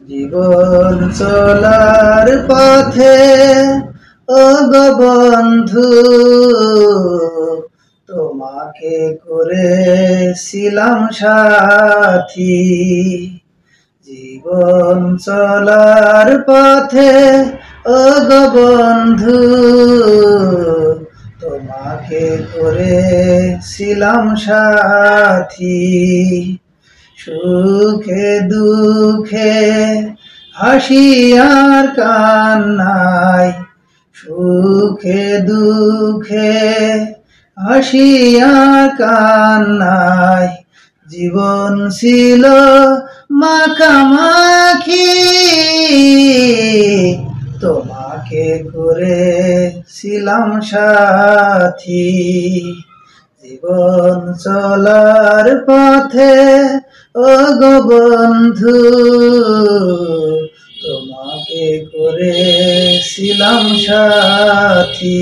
জীবন চলার পথে ও গো বন্ধু, তোমাকে করেছিলাম সাথী। জীবন চলার পথে ও গো বন্ধু, তোমাকে করেছিলাম সাথী। সুখে দুঃখে হাসি আর কান্নায়, সুখে দুঃখে হাসি আর কান্নায়, জীবন ছিল মাখামাখি। তোমাকে করেছিলাম সাথী। জীবন চলার পথে ও গো বন্ধু, তোমাকে করেছিলাম সাথী।